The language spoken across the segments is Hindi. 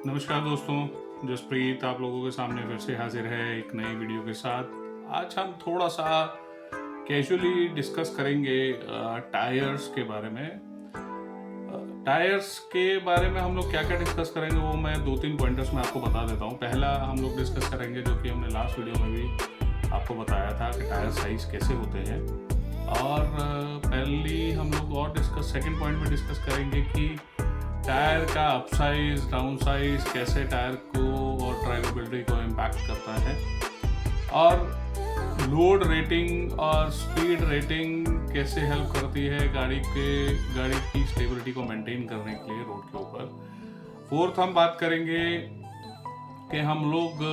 नमस्कार दोस्तों, जसप्रीत आप लोगों के सामने फिर से हाजिर है एक नई वीडियो के साथ। आज हम थोड़ा सा कैजुअली डिस्कस करेंगे टायर्स के बारे में। टायर्स के बारे में हम लोग क्या क्या डिस्कस करेंगे वो मैं 2-3 पॉइंटर्स में आपको बता देता हूँ। पहला हम लोग डिस्कस करेंगे जो कि हमने लास्ट वीडियो में भी आपको बताया था कि टायर साइज कैसे होते हैं। और पहली हम लोग और सेकंड पॉइंट में डिस्कस करेंगे कि टायर का अप साइज डाउन साइज कैसे टायर को और ड्राइवेबिलिटी को इम्पैक्ट करता है, और लोड रेटिंग और स्पीड रेटिंग कैसे हेल्प करती है गाड़ी की स्टेबिलिटी को मेंटेन करने के लिए रोड के ऊपर। फोर्थ हम बात करेंगे कि हम लोग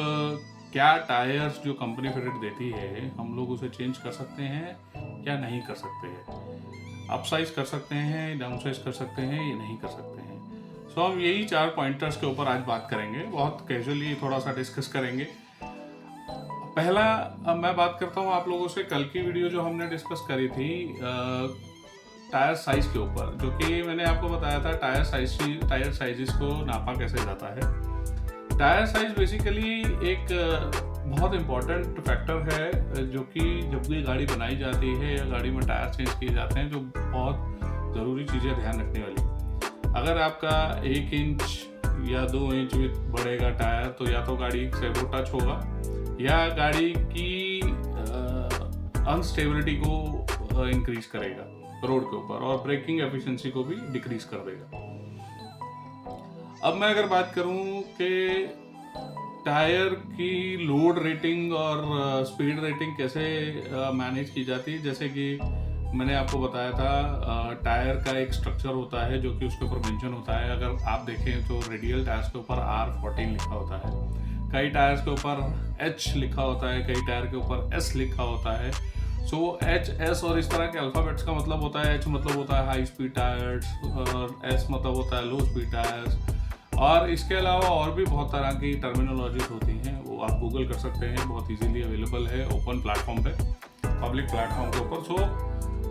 क्या टायर्स जो कंपनी फिटेड देती है हम लोग उसे चेंज कर सकते हैं या नहीं कर सकते हैं, अप साइज कर सकते हैं, डाउन साइज कर सकते हैं या नहीं कर सकते हैं। सो हम यही 4 पॉइंटर्स के ऊपर आज बात करेंगे, बहुत कैजुअली थोड़ा सा डिस्कस करेंगे। पहला मैं बात करता हूँ आप लोगों से कल की वीडियो जो हमने डिस्कस करी थी टायर साइज के ऊपर, जो कि मैंने आपको बताया था टायर साइजेस को नापा कैसे जाता है। टायर साइज बेसिकली एक बहुत इम्पॉर्टेंट फैक्टर है जो कि जब भी गाड़ी बनाई जाती है या गाड़ी में टायर चेंज किए जाते हैं, जो बहुत ज़रूरी चीज़ें ध्यान रखने वाली। अगर आपका 1 इंच या 2 इंच बढ़ेगा टायर, तो या तो गाड़ी से वो टच होगा या गाड़ी की अनस्टेबिलिटी को इंक्रीज करेगा रोड के ऊपर, और ब्रेकिंग एफिशिएंसी को भी डिक्रीज कर देगा। अब मैं अगर बात करूं कि टायर की लोड रेटिंग और स्पीड रेटिंग कैसे मैनेज की जाती है, जैसे कि मैंने आपको बताया था टायर का एक स्ट्रक्चर होता है जो कि उसके ऊपर मेंशन होता है। अगर आप देखें तो रेडियल टायर्स के ऊपर R14 लिखा होता है, कई टायर्स के ऊपर H लिखा होता है, कई टायर के ऊपर S लिखा होता है। सो H, S और इस तरह के अल्फ़ाबेट्स का मतलब होता है, H मतलब होता है हाई स्पीड टायर्स और S मतलब होता है लो स्पीड टायर्स। और इसके अलावा और भी बहुत तरह की टर्मिनोलॉजीज होती हैं, वो आप गूगल कर सकते हैं, बहुत इजीली अवेलेबल है ओपन प्लेटफॉर्म पे, पब्लिक प्लेटफॉर्म के ऊपर। सो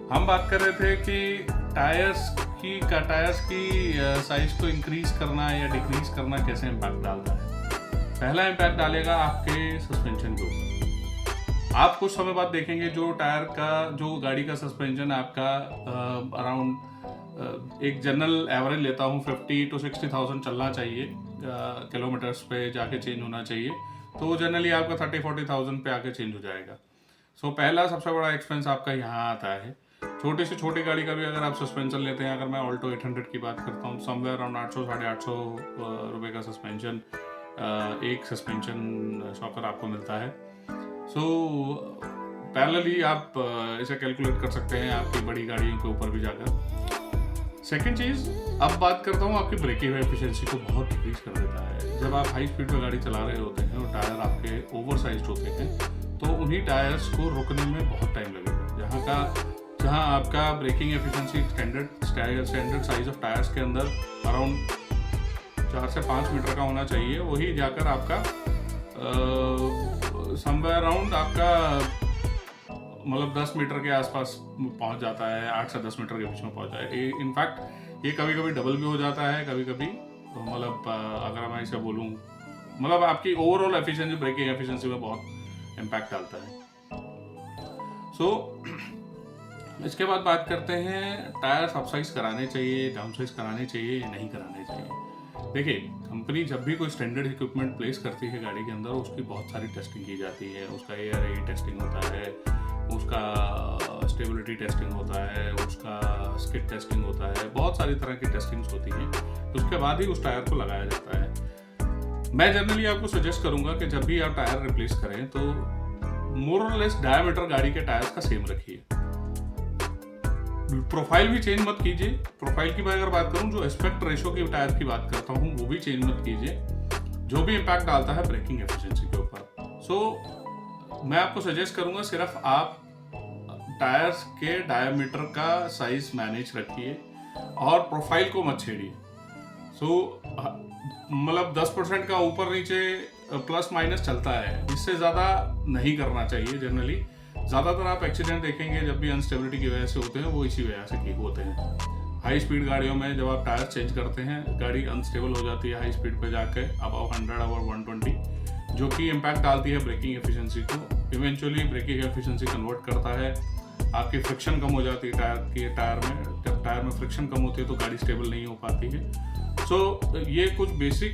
हम बात कर रहे थे कि टायर्स की साइज को इंक्रीज करना या डिक्रीज करना कैसे इम्पैक्ट डालता है। पहला इम्पैक्ट डालेगा आपके सस्पेंशन के ऊपर। आप कुछ समय बाद देखेंगे जो गाड़ी का सस्पेंशन आपका अराउंड एक जनरल एवरेज लेता हूँ 50 to 60,000 चलना चाहिए, किलोमीटर्स पे जाके चेंज होना चाहिए, तो जनरली आपका 30-40,000 पे आके चेंज हो जाएगा। सो पहला सबसे बड़ा एक्सपेंस आपका यहाँ आता है। छोटी से छोटी गाड़ी का भी अगर आप सस्पेंशन लेते हैं, अगर मैं ऑल्टो 800 की बात करता हूँ, समवेयर अराउंड 800-850 रुपये का सस्पेंशन, एक सस्पेंशन शॉकर आपको मिलता है। सो पैरेलली आप इसे कैलकुलेट कर सकते हैं आपकी बड़ी गाड़ियों के ऊपर भी जाकर। सेकेंड चीज़, अब बात करता हूँ आपकी ब्रेकिंग एफिशिएंसी को बहुत डिक्रीज कर देता है। जब आप हाई स्पीड पर गाड़ी चला रहे होते हैं और टायर आपके ओवर साइज होते हैं, तो उन्हीं टायर्स को रुकने में बहुत टाइम लगेगा। जहाँ आपका braking efficiency standard size of tyres के अंदर अराउंड 4 से 5 मीटर का होना चाहिए, वही जाकर आपका समवेयर अराउंड आपका मतलब 10 मीटर के आसपास पहुँच जाता है, 8 से 10 मीटर के बीच में पहुँच जाए। इनफैक्ट ये कभी कभी डबल भी हो जाता है, कभी कभी तो मतलब अगर मैं इसे बोलूँ, मतलब आपकी ओवरऑल एफिशिएंसी ब्रेकिंग एफिशिएंसी में बहुत इम्पैक्ट डालता है। सो इसके बाद बात करते हैं टायर्स अप साइज कराने चाहिए, डाउन साइज कराने चाहिए या नहीं कराने चाहिए। देखिए, कंपनी जब भी कोई स्टैंडर्ड इक्विपमेंट प्लेस करती है गाड़ी के अंदर, उसकी बहुत सारी टेस्टिंग की जाती है। उसका ARAE टेस्टिंग होता है, उसका स्टेबिलिटी टेस्टिंग होता है, उसका स्किड टेस्टिंग होता है, बहुत सारी तरह की टेस्टिंग्स होती हैं। उसके बाद ही उस टायर को लगाया जाता है। मैं जनरली आपको सजेस्ट करूंगा कि जब भी आप टायर रिप्लेस करें तो मोर और लेस डायमीटर गाड़ी के टायर्स का सेम रखिए। प्रोफाइल भी चेंज मत कीजिए। प्रोफाइल की मैं अगर बात करूं, जो एस्पेक्ट रेशो की टायर की बात करता हूं, वो भी चेंज मत कीजिए, जो भी इम्पैक्ट डालता है ब्रेकिंग एफिशिएंसी के ऊपर। सो मैं आपको सजेस्ट करूंगा सिर्फ आप टायर्स के डायमीटर का साइज मैनेज रखिए और प्रोफाइल को मत छेड़िए। सो मतलब 10% का ऊपर नीचे प्लस माइनस चलता है, इससे ज़्यादा नहीं करना चाहिए। जनरली ज़्यादातर आप एक्सीडेंट देखेंगे जब भी अनस्टेबिलिटी की वजह से होते हैं, वो इसी वजह से होते हैं। हाई स्पीड गाड़ियों में जब आप टायर चेंज करते हैं गाड़ी अनस्टेबल हो जाती है हाई स्पीड पे जाके अबव 100 और 120, जो कि इम्पैक्ट डालती है ब्रेकिंग एफिशिएंसी को। इवेंचुअली ब्रेकिंग एफिशिएंसी कन्वर्ट करता है, आपकी फ्रिक्शन कम हो जाती है टायर में। जब टायर में फ्रिक्शन कम होती है तो गाड़ी स्टेबल नहीं हो पाती है। सो ये कुछ बेसिक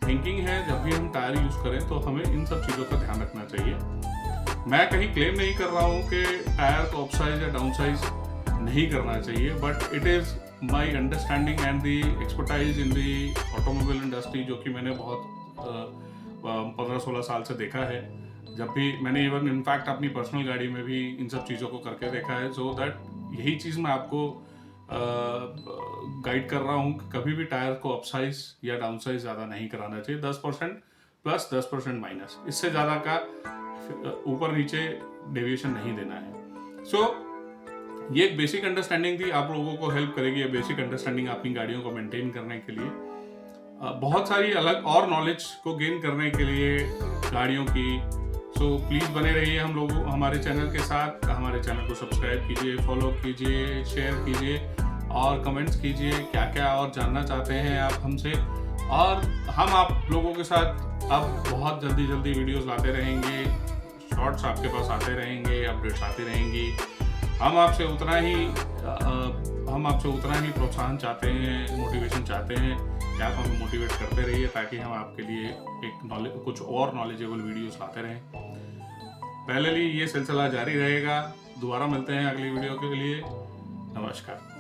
थिंकिंग है, जब भी हम टायर यूज़ करें तो हमें इन सब चीज़ों का ध्यान रखना चाहिए। मैं कहीं क्लेम नहीं कर रहा हूँ कि टायर को अपसाइज या डाउनसाइज नहीं करना चाहिए, but it is my understanding and the expertise in the automobile industry, जो कि मैंने बहुत 15-16 साल से देखा है। जब भी मैंने इवन इनफैक्ट अपनी पर्सनल गाड़ी में भी इन सब चीज़ों को करके देखा है। सो दैट यही चीज़ मैं आपको गाइड कर रहा हूँ कि कभी भी टायर को अपसाइज या डाउनसाइज ज़्यादा नहीं कराना चाहिए। 10% प्लस 10% माइनस, इससे ज़्यादा का ऊपर नीचे डेविएशन नहीं देना है। सो ये एक बेसिक अंडरस्टैंडिंग थी, आप लोगों को हेल्प करेगी ये बेसिक अंडरस्टैंडिंग अपनी गाड़ियों को मेंटेन करने के लिए। बहुत सारी अलग और नॉलेज को गेन करने के लिए गाड़ियों की। सो प्लीज़ बने रहिए हमारे चैनल के साथ। हमारे चैनल को सब्सक्राइब कीजिए, फॉलो कीजिए, शेयर कीजिए और कमेंट्स कीजिए क्या क्या और जानना चाहते हैं आप हमसे। और हम आप लोगों के साथ अब बहुत जल्दी वीडियोस लाते रहेंगे, शॉर्ट्स आपके पास आते रहेंगे, अपडेट्स आती रहेंगी। हम आपसे उतना ही प्रोत्साहन चाहते हैं, मोटिवेशन चाहते हैं कि आप हमें मोटिवेट करते रहिए, ताकि हम आपके लिए कुछ और नॉलेजेबल वीडियोस लाते रहें। पहले ये सिलसिला जारी रहेगा। दोबारा मिलते हैं अगली वीडियो के लिए। नमस्कार।